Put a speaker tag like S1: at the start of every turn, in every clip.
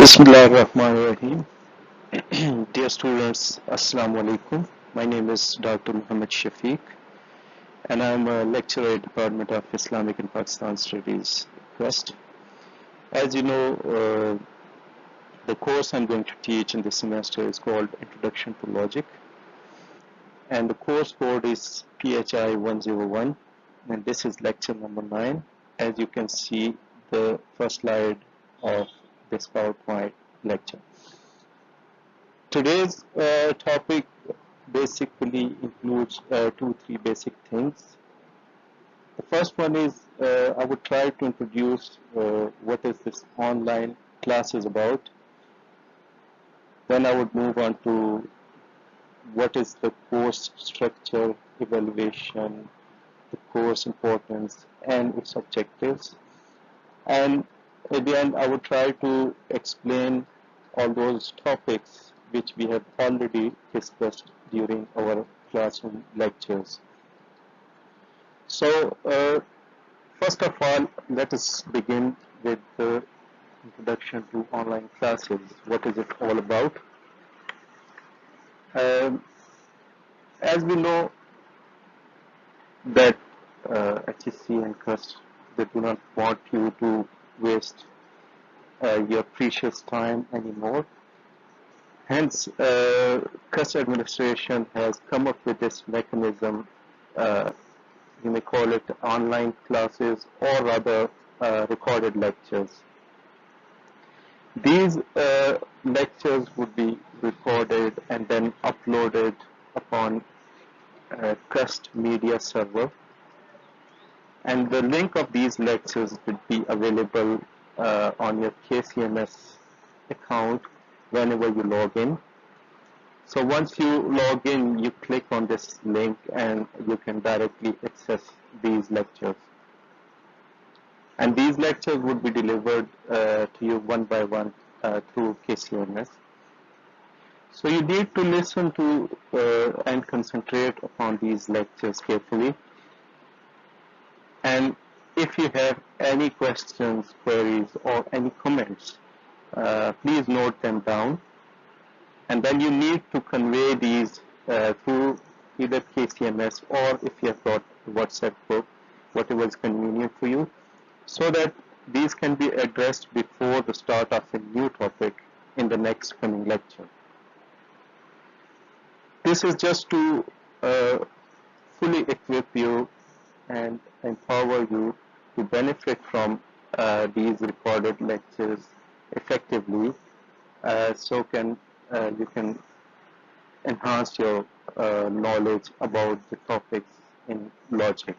S1: Bismillahirrahmanirrahim. Dear students, Assalamu alaikum. My name is Dr. Muhammad Shafiq, and I am a lecturer at Department of Islamic and Pakistan Studies, West. As you know, the course I'm going to teach in this semester is called Introduction to Logic, and the course code is PHI 101, and this is lecture number 9. As you can see, the first slide of this PowerPoint lecture. Today's topic basically includes 2-3 basic things. The first one is I would try to introduce what is this online classes about. Then I would move on to what is the course structure, evaluation, the course importance, and its objectives. And at the end, I would try to explain all those topics which we have already discussed during our classroom lectures. So, first of all, let us begin with the introduction to online classes. What is it all about? As we know that HSC and CUST, they do not want you to waste your precious time anymore. Hence, CUST administration has come up with this mechanism, you may call it online classes or rather recorded lectures. These lectures would be recorded and then uploaded upon CUST media server, and the link of these lectures would be available on your KCMS account whenever you log in. So once you log in, you click on this link and you can directly access these lectures. And these lectures would be delivered to you one by one through KCMS. So you need to listen to and concentrate upon these lectures carefully. And if you have any questions, queries, or any comments, please note them down. And then you need to convey these through either KCMS or if you have got a WhatsApp group, whatever is convenient for you, so that these can be addressed before the start of a new topic in the next coming lecture. This is just to fully equip you and empower you to benefit from these recorded lectures effectively, so you can enhance your knowledge about the topics in logic.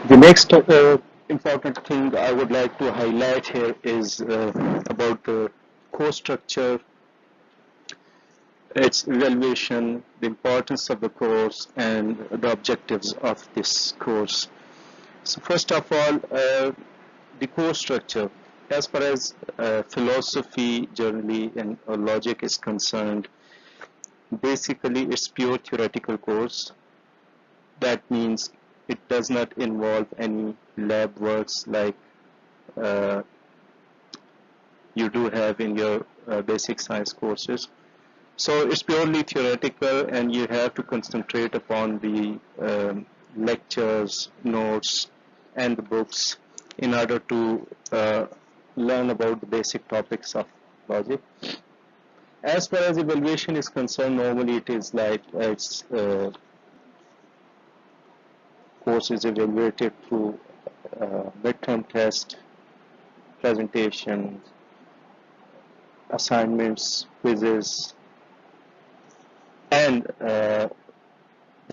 S1: The next important thing I would like to highlight here is about the course structure, its evaluation, the importance of the course, and the objectives of this course. So first of all, the course structure. As far as philosophy generally and logic is concerned, basically it's pure theoretical course. That means it does not involve any lab works like you do have in your basic science courses. So it's purely theoretical, and you have to concentrate upon the lectures, notes, and the books in order to learn about the basic topics of logic. As far as evaluation is concerned, normally it is like course is evaluated through midterm test, presentations, assignments, quizzes, and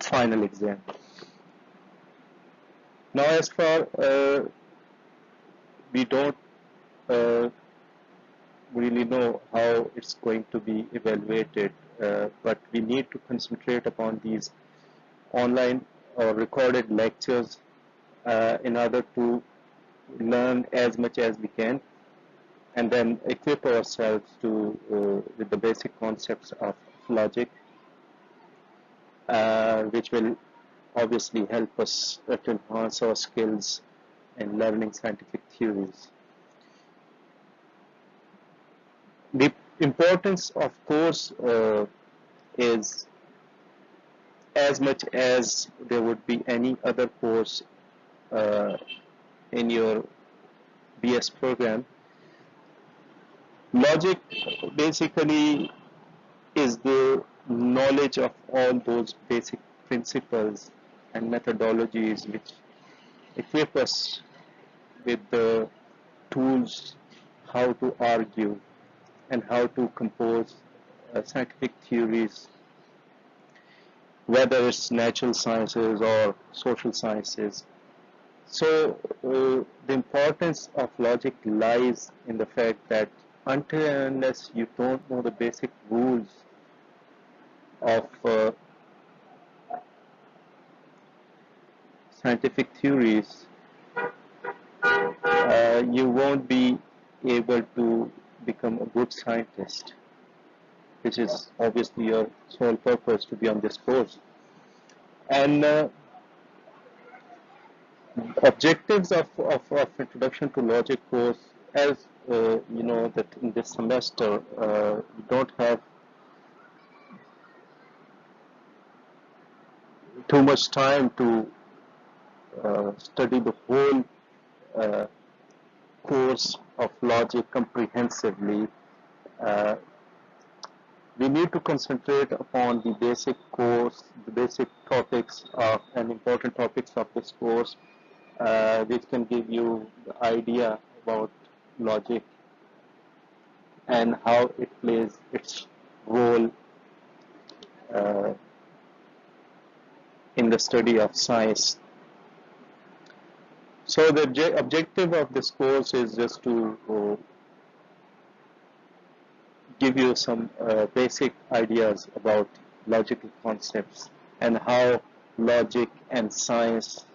S1: final exam. Now, as far we don't really know how it's going to be evaluated, but we need to concentrate upon these online or recorded lectures in order to learn as much as we can, and then equip ourselves to with the basic concepts of logic. which will obviously help us to enhance our skills in learning scientific theories. The importance of course is as much as there would be any other course uh, in your BS program. Logic basically is the knowledge of all those basic principles and methodologies which equip us with the tools how to argue and how to compose scientific theories, whether it's natural sciences or social sciences. So the importance of logic lies in the fact that until and unless you don't know the basic rules of scientific theories, you won't be able to become a good scientist, which is obviously your sole purpose to be on this course. And objectives of Introduction to Logic course, as you know that in this semester you don't have too much time to study the whole uh, course of logic comprehensively. Uh, we need to concentrate upon the basic course, the basic topics of and important topics of this course, which can give you the idea about logic and how it plays its role uh, in the study of science. So the objective of this course is just to give you some basic ideas about logical concepts and how logic and science,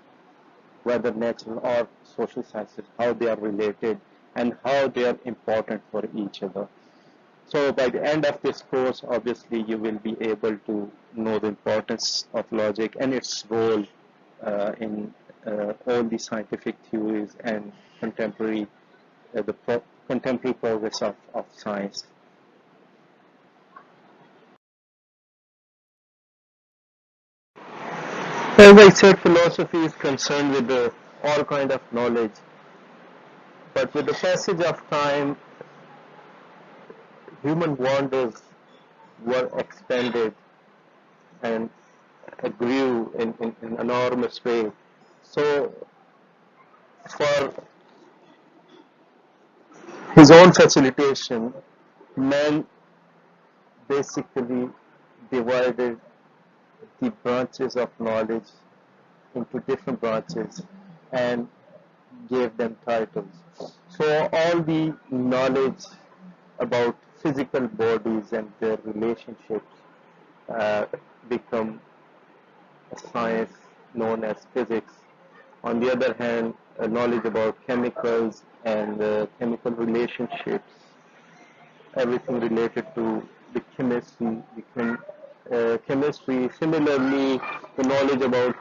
S1: whether natural or social sciences, how they are related and how they are important for each other. So by the end of this course, obviously you will be able to know the importance of logic and its role in all the scientific theories and contemporary contemporary progress of science. As I said, philosophy is concerned with all kind of knowledge, but with the passage of time, human wonders were expanded and grew in an enormous way. So, for his own facilitation, man basically divided the branches of knowledge into different branches and gave them titles. So all the knowledge about physical bodies and their relationships uh, become a science known as physics. On the other hand, knowledge about chemicals and chemical relationships, everything related to the chemistry, chemistry. Similarly, the knowledge about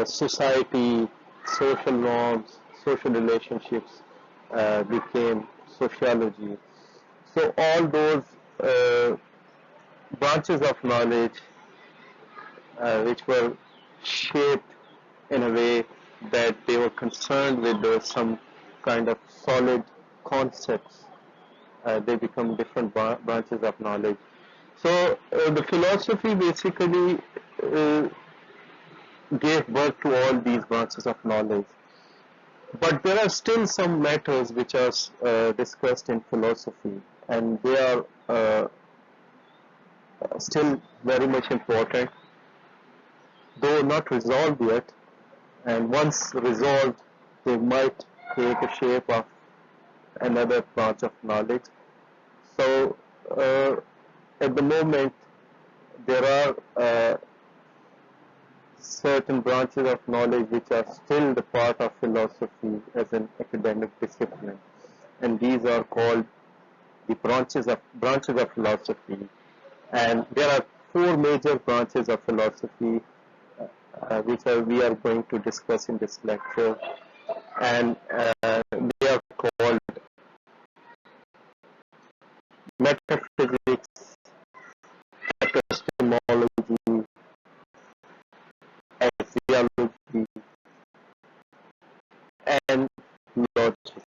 S1: society, social norms, social relationships became sociology. So all those uh, branches of knowledge which were shaped in a way that they were concerned with some kind of solid concepts, they become different branches of knowledge. So the philosophy basically uh, gave birth to all these branches of knowledge. But there are still some matters which are discussed in philosophy, and they are still very much important, though not resolved yet. And once resolved, they might take a shape of another branch of knowledge. So at the moment, there are certain branches of knowledge which are still the part of philosophy as an academic discipline, and these are called the branches of philosophy. And there are four major branches of philosophy, we are going to discuss in this lecture, and they are called metaphysics, epistemology, axiology, and logic.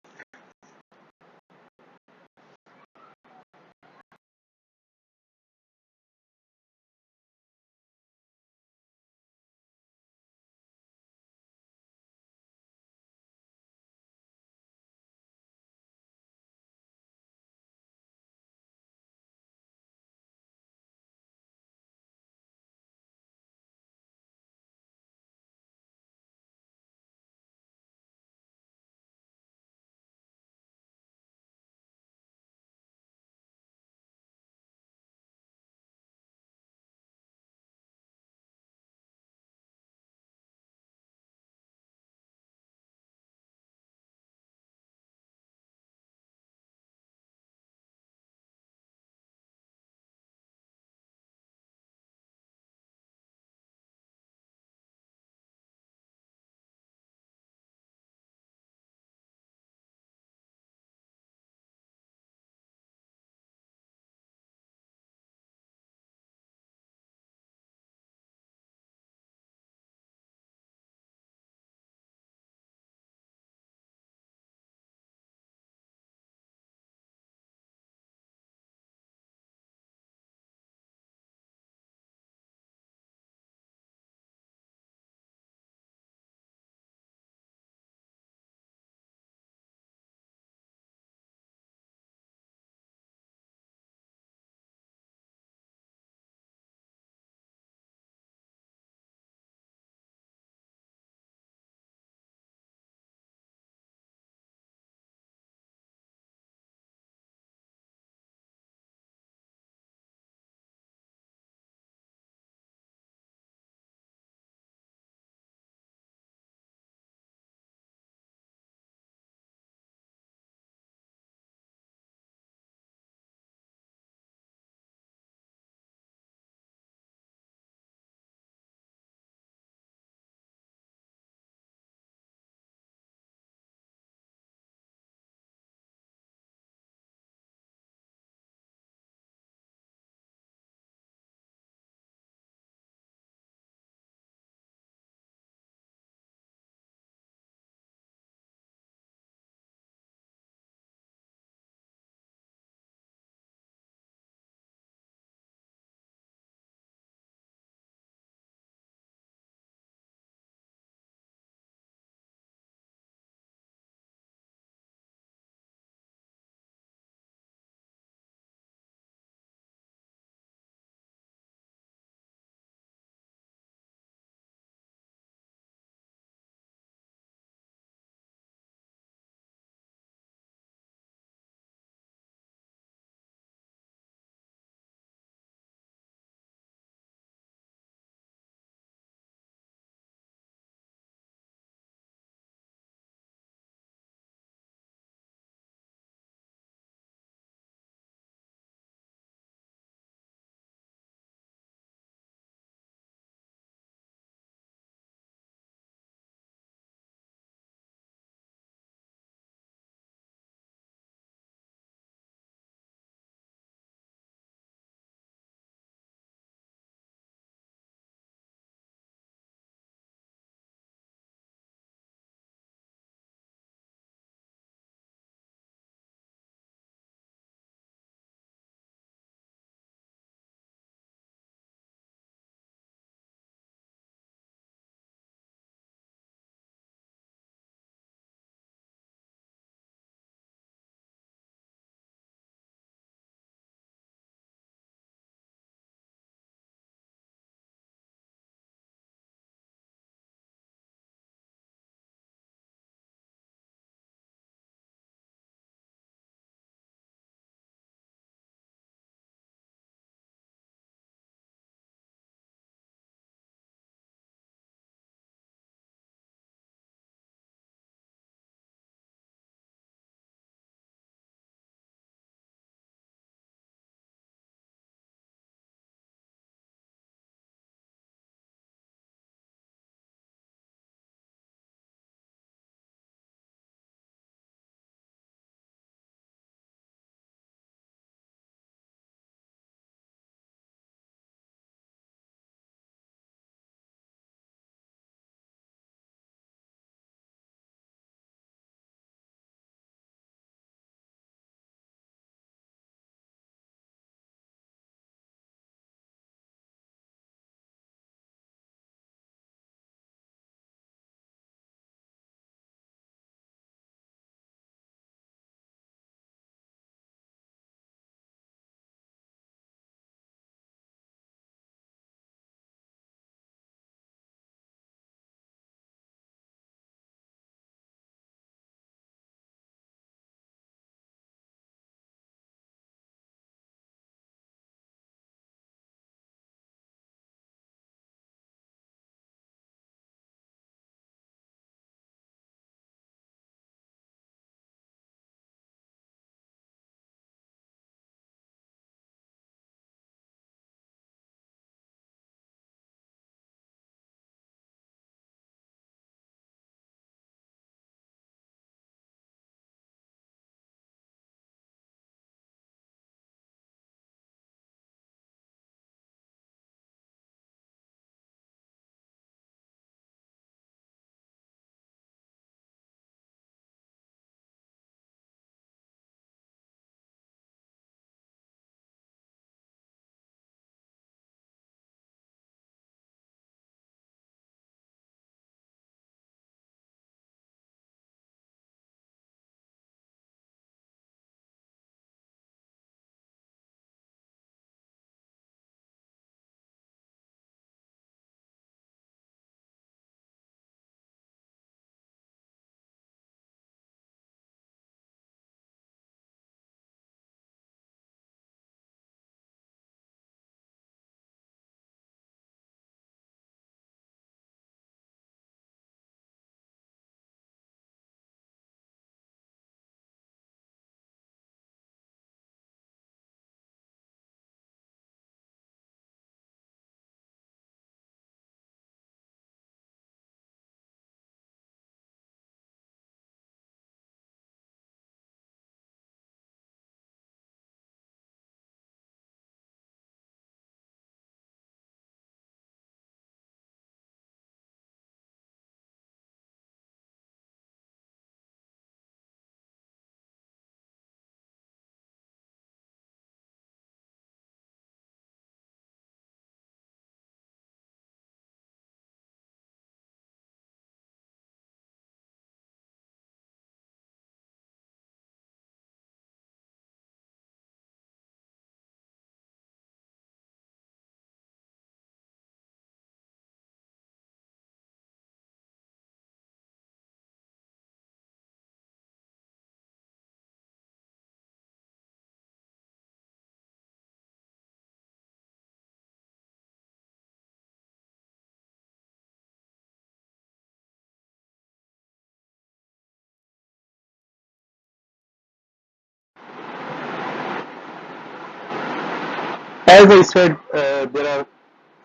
S1: As I said, there are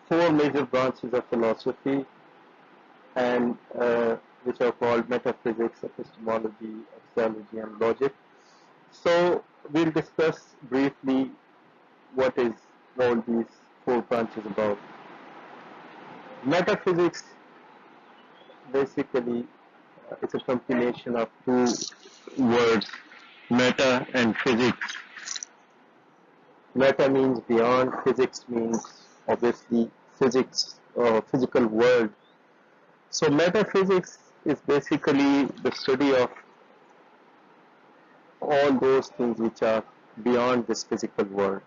S1: four major branches of philosophy, and which are called metaphysics, epistemology, axiology, and logic. So we'll discuss briefly what is all these four branches about. Metaphysics basically is a combination of two words, meta and physics. Meta means beyond, physics means obviously physics or physical world. So metaphysics is basically the study of all those things which are beyond this physical world.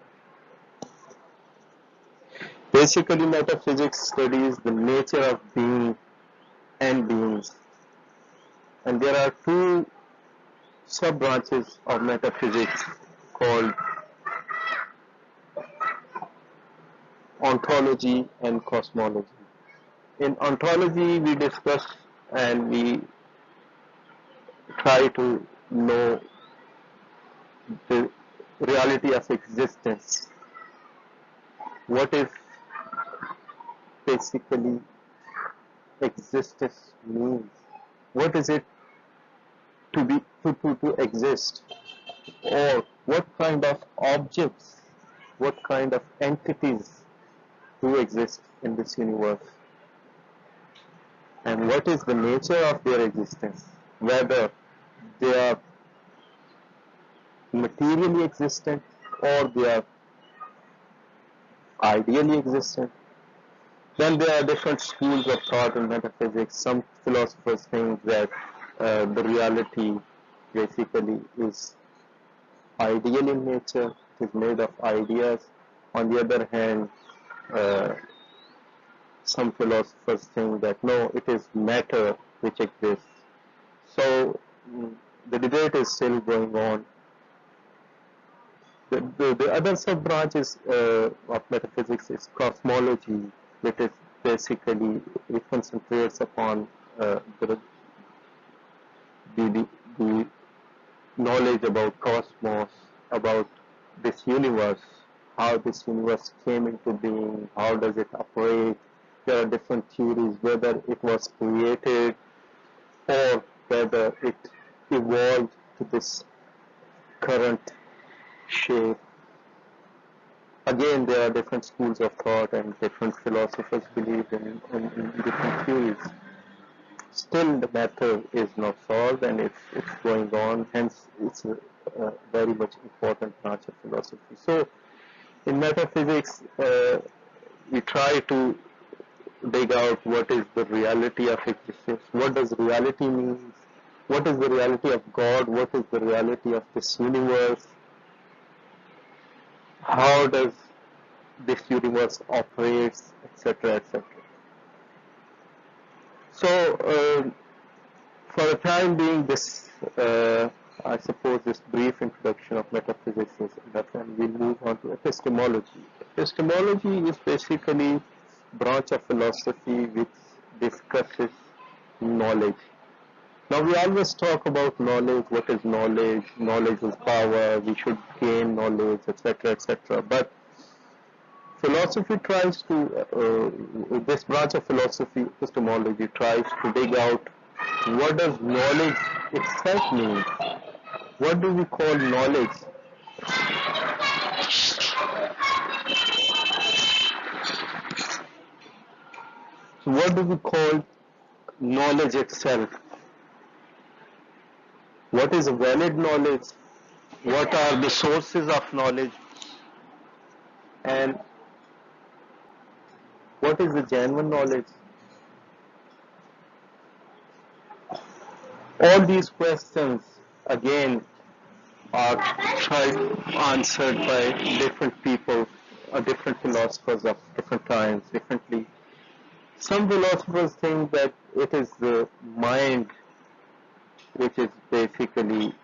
S1: Basically, metaphysics studies the nature of being and beings. And there are two sub-branches of metaphysics called ontology and cosmology. In ontology, we discuss and we try to know the reality of existence. What is basically existence means? What is it to exist? Or what kind of objects, what kind of entities do exist in this universe? And what is the nature of their existence? Whether they are materially existent or they are ideally existent. Then there are different schools of thought in metaphysics. Some philosophers think that the reality basically is ideal in nature, it is made of ideas. On the other hand, uh, some philosophers think that no, it is matter which exists. So the debate is still going on. The other sub-branch is, of metaphysics is cosmology, which is basically, it concentrates upon the knowledge about cosmos, about this universe, how this universe came into being, how does it operate. There are different theories whether it was created or whether it evolved to this current shape. Again, there are different schools of thought and different philosophers believe in different theories. Still, the matter is not solved and it's going on. Hence, it's a very much important branch of philosophy. So, in metaphysics, we try to dig out what is the reality of existence, what does reality mean, what is the reality of God, what is the reality of this universe, how does this universe operates, etc., etc. So, for the time being, this, I suppose, this brief introduction of metaphysics is enough, and we'll move on to epistemology. Epistemology is basically a branch of philosophy which discusses knowledge. Now, we always talk about knowledge. What is knowledge? Knowledge is power. We should gain knowledge, etc., etc. But philosophy tries to, this branch of philosophy, epistemology, tries to dig out what does knowledge itself mean? What do we call knowledge? So what do we call knowledge itself? What is valid knowledge? What are the sources of knowledge? And what is the genuine knowledge? All these questions, again, are tried answered by different people, different philosophers of different times, differently. Some philosophers think that it is the mind which is basically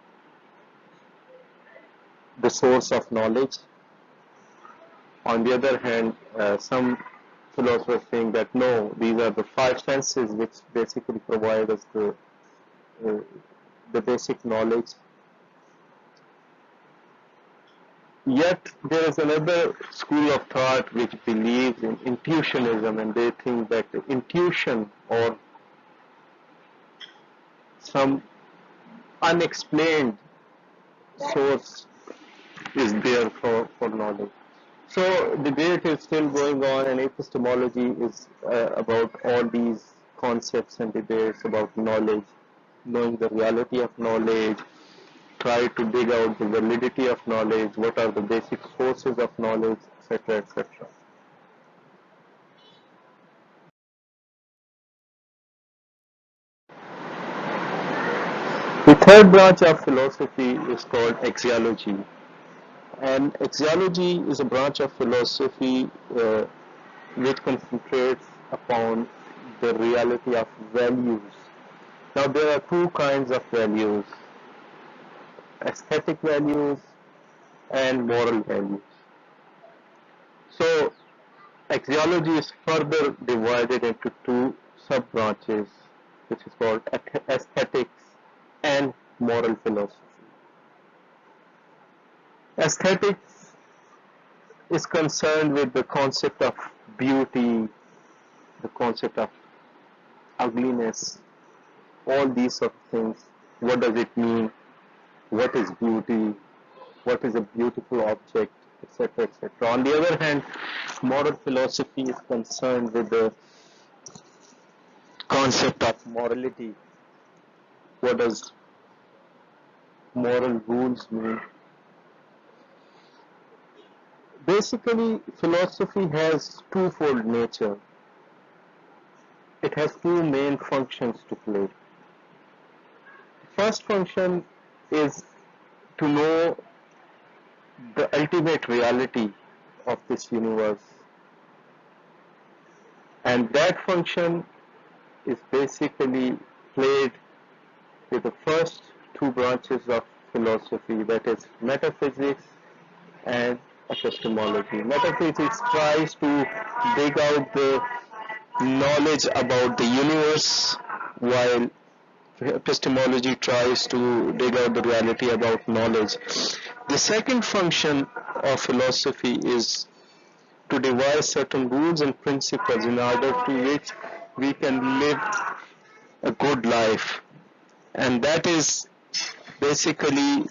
S1: the source of knowledge. On the other hand, some philosophers think that no, these are the five senses which basically provide us uh, the basic knowledge. Yet there is another school of thought which believes in intuitionism, and they think that intuition or some unexplained source is there for knowledge. So debate is still going on, and epistemology is about all these concepts and debates about knowledge, knowing the reality of knowledge, try to dig out the validity of knowledge, what are the basic sources of knowledge, etc., etc. The third branch of philosophy is called axiology. And axiology is a branch of philosophy which concentrates upon the reality of values. Now, there are two kinds of values: aesthetic values and moral values. So, axiology is further divided into two sub branches, which is called aesthetics and moral philosophy. Aesthetics is concerned with the concept of beauty, the concept of ugliness, all these sort of things. What does it mean? What is beauty? What is a beautiful object, etc., etc. On the other hand, moral philosophy is concerned with the concept of morality. What does moral rules mean? Basically, philosophy has twofold nature. It has two main functions to play. First function is to know the ultimate reality of this universe, and that function is basically played with the first two branches of philosophy, that is metaphysics and epistemology. Metaphysics tries to dig out the knowledge about the universe, while epistemology tries to dig out the reality about knowledge. The second function of philosophy is to devise certain rules and principles in order to which we can live a good life. And that is basically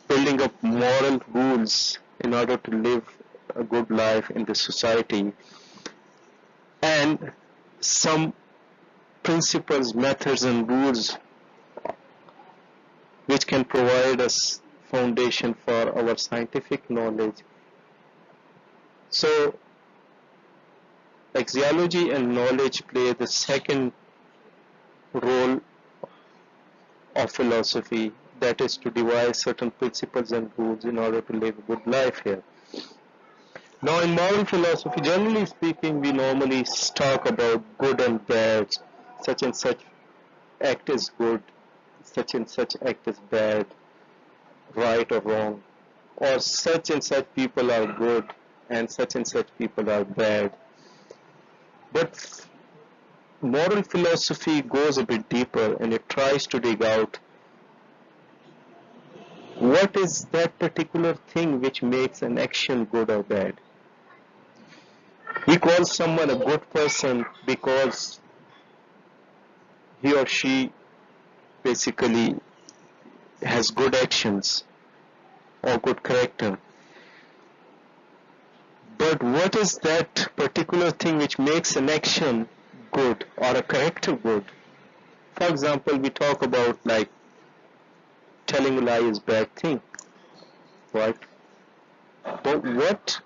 S1: building up moral rules in order to live a good life in the society, and some principles, methods, and rules which can provide us foundation for our scientific knowledge. So, axiology and knowledge play the second role of philosophy, that is to devise certain principles and rules in order to live a good life here. Now, in moral philosophy, generally speaking, we normally talk about good and bad, such and such act is good, such and such act is bad, right or wrong, or such and such people are good and such people are bad. But moral philosophy goes a bit deeper, and it tries to dig out what is that particular thing which makes an action good or bad. We call someone a good person because he or she basically has good actions or good character. But what is that particular thing which makes an action good or a character good? For example, we talk about like telling a lie is bad thing, right? But what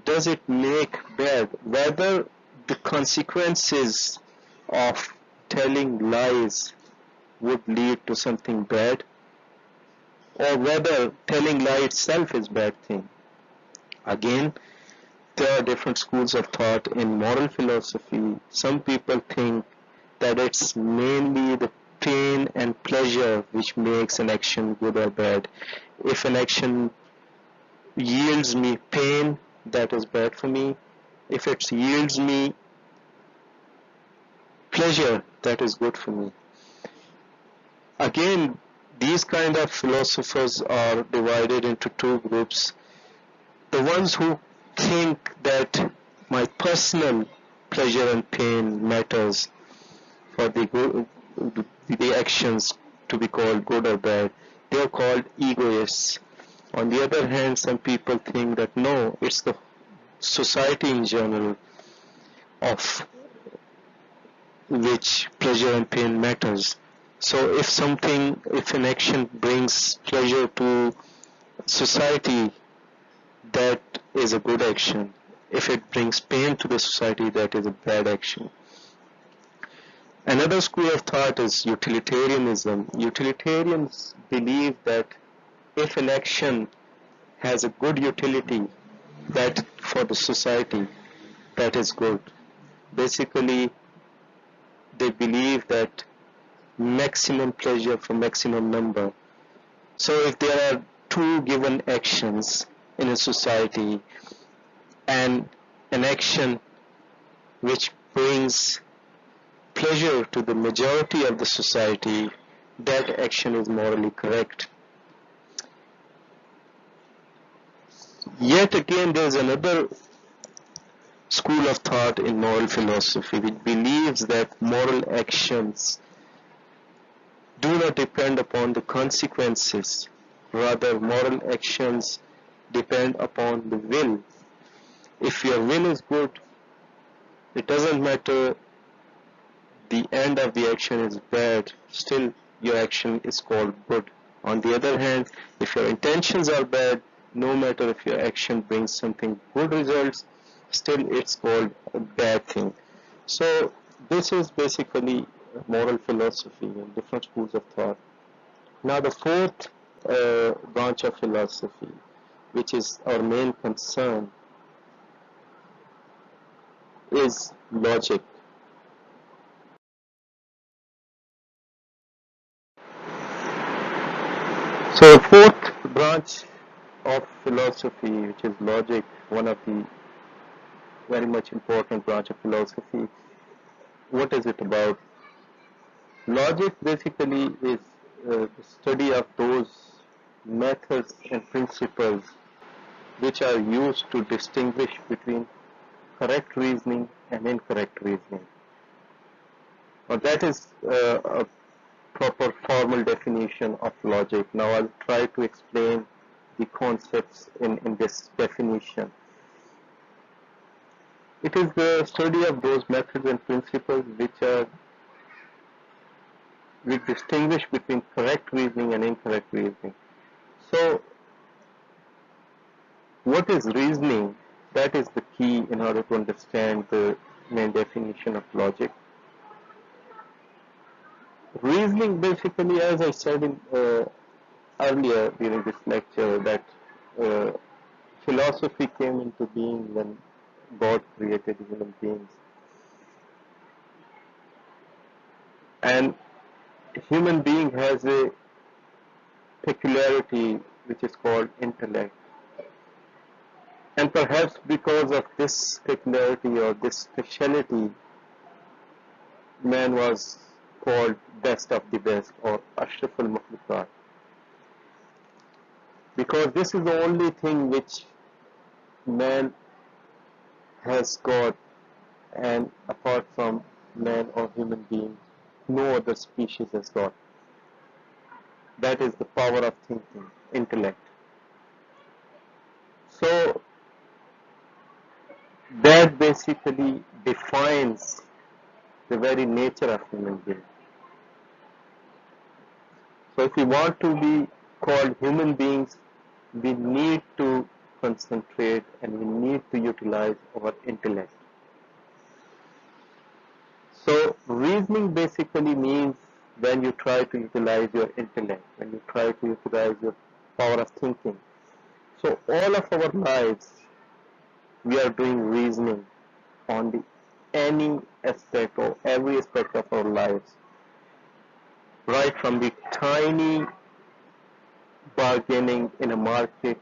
S1: does it make bad? Whether the consequences of telling lies would lead to something bad, or whether telling lie itself is bad thing. Again, there are different schools of thought in moral philosophy. Some people think that it's mainly the pain and pleasure which makes an action good or bad. If an action yields me pain, that is bad for me. If it yields me pleasure, that is good for me. Again, These kind of philosophers are divided into two groups. The ones who think that my personal pleasure and pain matters for the actions to be called good or bad. They are called egoists. On the other hand, some people think that no, it's the society in general of which pleasure and pain matters. So if an action brings pleasure to society, that is a good action. If it brings pain to the society, that is a bad action. Another school of thought is utilitarianism. Utilitarians believe that if an action has a good utility, that for the society, that is good. Basically, they believe that maximum pleasure for maximum number. So if there are two given actions in a society and an action which brings pleasure to the majority of the society, that action is morally correct. Yet again, there is another school of thought in moral philosophy which believes that moral actions do not depend upon the consequences. Rather, moral actions depend upon the will. If your will is good, it doesn't matter the end of the action is bad, still your action is called good. On the other hand, if your intentions are bad, no matter if your action brings something good results, still it's called a bad thing. So this is basically moral philosophy and different schools of thought. Now the fourth branch of philosophy, which is our main concern, is logic. So the fourth branch of philosophy, which is logic, one of the very much important branch of philosophy, what is it about? Logic basically is the study of those methods and principles which are used to distinguish between correct reasoning and incorrect reasoning. Now that is a proper formal definition of logic. Now I'll try to explain the concepts in this definition. It is the study of those methods and principles which distinguish between correct reasoning and incorrect reasoning. So what is reasoning? That is the key in order to understand the main definition of logic. Reasoning basically, as I said earlier during this lecture, that uh, philosophy came into being when God created human beings. And human being has a peculiarity which is called intellect. And perhaps because of this peculiarity or this speciality, man was called best of the best or Ashraf al-Makhluqat. Because this is the only thing which man has got, and apart from man or human being, no other species has got. That is the power of thinking, intellect. So that basically defines the very nature of human being. So if we want to be called human beings, we need to concentrate and we need to utilize our intellect. So reasoning basically means when you try to utilize your intellect, when you try to utilize your power of thinking. So all of our lives, we are doing reasoning on any aspect or every aspect of our lives, right from the tiny bargaining in a market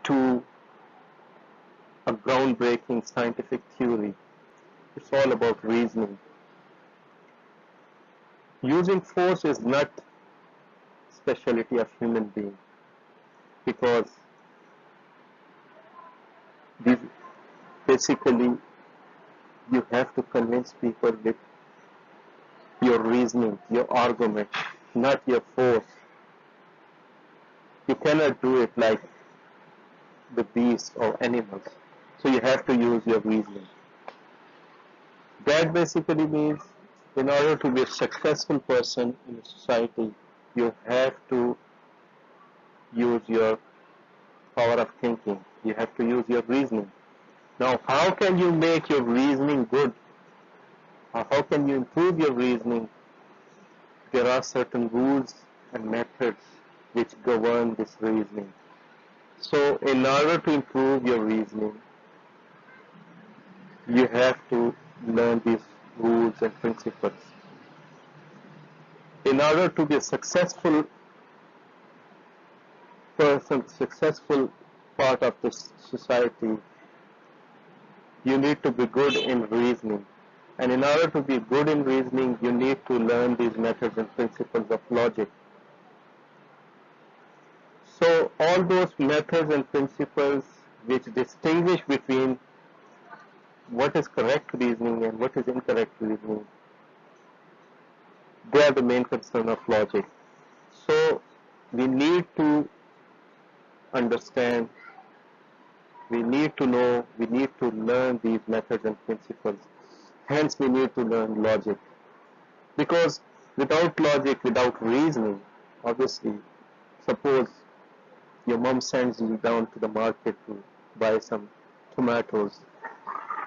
S1: to a groundbreaking scientific theory. It's all about reasoning. Using force is not specialty of human being, because these, basically you have to convince people with your reasoning, your argument, not your force. You cannot do it like the beasts or animals. So you have to use your reasoning. That basically means in order to be a successful person in a society, you have to use your power of thinking. You have to use your reasoning. Now, how can you make your reasoning good? Or how can you improve your reasoning? There are certain rules and methods which govern this reasoning. So, in order to improve your reasoning, you have to learn these rules and principles. In order to be a successful person, successful part of this society, you need to be good in reasoning. And in order to be good in reasoning, you need to learn these methods and principles of logic. So all those methods and principles which distinguish between what is correct reasoning and what is incorrect reasoning, they are the main concern of logic. So we need to understand, we need to know, we need to learn these methods and principles. Hence we need to learn logic. Because without logic, without reasoning, obviously, suppose your mom sends you down to the market to buy some tomatoes,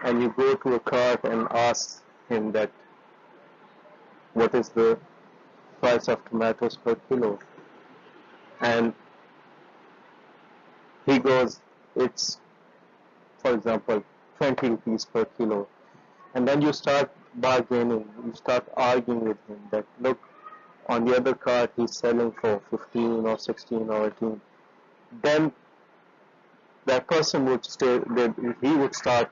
S1: and you go to a cart and ask him that what is the price of tomatoes per kilo, and he goes, it's, for example, 20 rupees per kilo, and then you start bargaining, you start arguing with him that look, on the other cart he's selling for 15 or 16 or 18, then that person would stay, he would start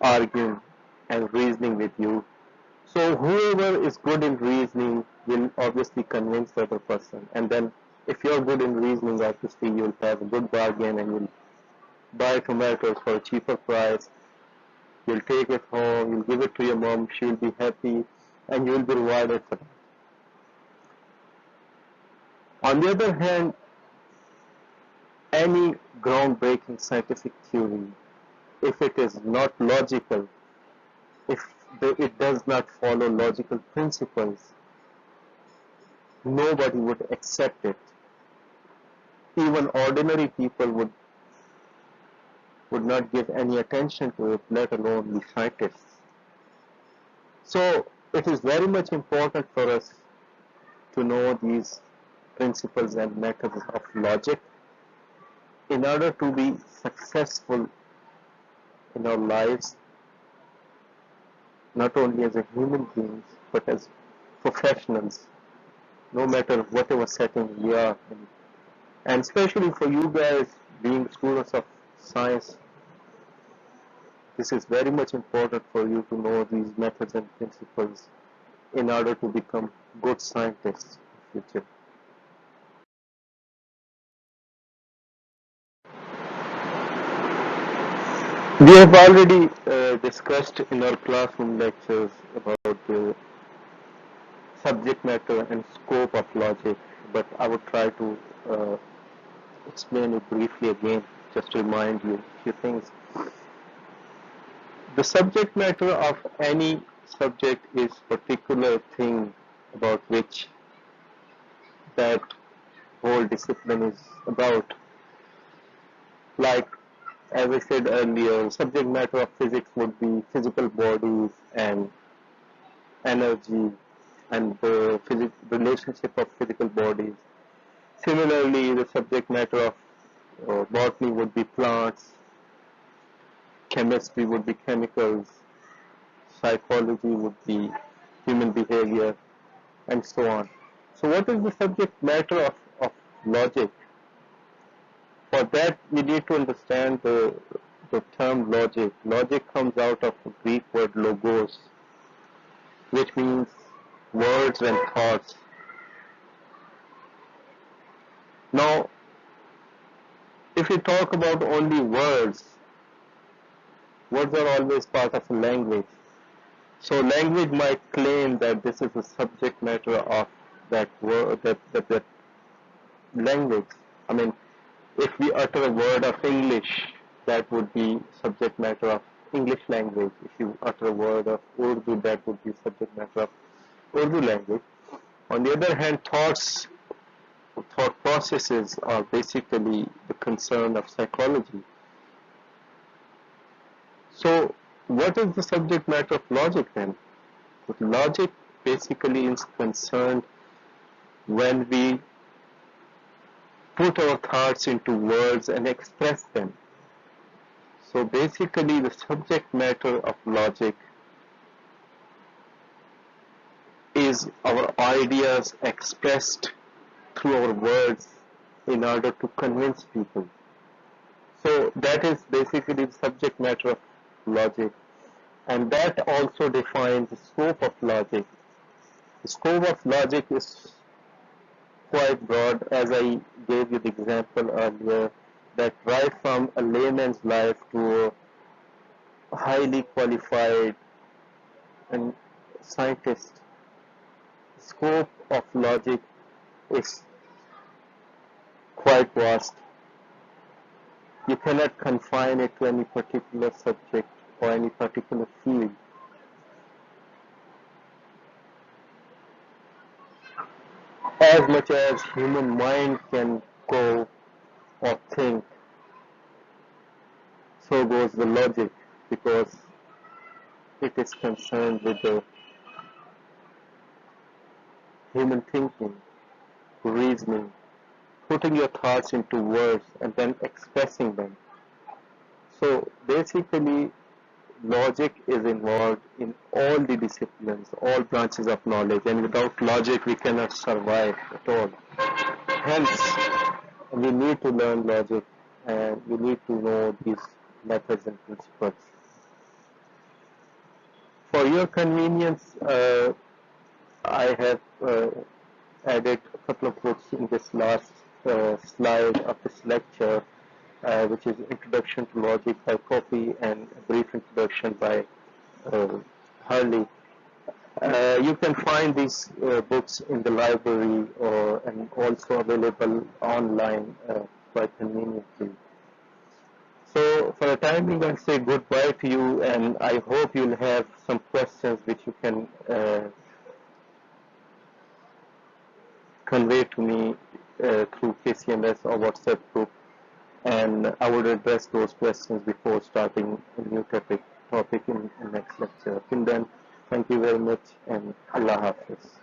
S1: arguing and reasoning with you. So whoever is good in reasoning will obviously convince the other person, and then if you're good in reasoning, obviously you'll have a good bargain and you'll buy tomatoes for a cheaper price. You'll take it home, you'll give it to your mom, she'll be happy, and you'll be rewarded for that. On the other hand, any groundbreaking scientific theory, if it is not logical, if it does not follow logical principles, nobody would accept it. Even ordinary people would not give any attention to it, let alone the scientists. So it is very much important for us to know these principles and methods of logic in order to be successful in our lives, not only as a human beings, but as professionals, no matter whatever setting we are in. And especially for you guys being students of science, this is very much important for you to know these methods and principles in order to become good scientists in the future. We have already discussed in our classroom lectures about the subject matter and scope of logic, but I would try to explain it briefly again, just to remind you a few things. The subject matter of any subject is particular thing about which that whole discipline is about. Like, as I said earlier, subject matter of physics would be physical bodies and energy and the relationship of physical bodies. Similarly, the subject matter of botany would be plants, chemistry would be chemicals, psychology would be human behavior, and so on. So what is the subject matter of logic? For that, we need to understand the term logic. Logic comes out of the Greek word logos, which means words and thoughts. Now, if we talk about only words are always part of a language. So language might claim that this is the subject matter of that word, that language. I mean, if we utter a word of English, that would be subject matter of English language. If you utter a word of Urdu, that would be subject matter of Urdu language. On the other hand, thought processes are basically the concern of psychology. So, what is the subject matter of logic then? Logic basically is concerned when we put our thoughts into words and express them. So basically the subject matter of logic is our ideas expressed through our words in order to convince people. So that is basically the subject matter of logic, and that also defines the scope of logic. The scope of logic is quite broad, as I gave you the example earlier, that right from a layman's life to a highly qualified and scientist, scope of logic is quite vast. You cannot confine it to any particular subject or any particular field. As much as human mind can go or think, so goes the logic, because it is concerned with the human thinking, reasoning, putting your thoughts into words and then expressing them. So basically, logic is involved in all the disciplines, all branches of knowledge, and without logic we cannot survive at all. Hence, we need to learn logic and we need to know these methods and principles. For your convenience, I have added a couple of books in this last slide of this lecture, which is Introduction to Logic by Coffey and a brief introduction by Hurley. You can find these books in the library and also available online quite conveniently. So for the time being, I'll say goodbye to you, and I hope you'll have some questions which you can convey to me through KCMS or WhatsApp group, and I would address those questions before starting a new topic in the next lecture. Till then, thank you very much, and Allah Hafiz.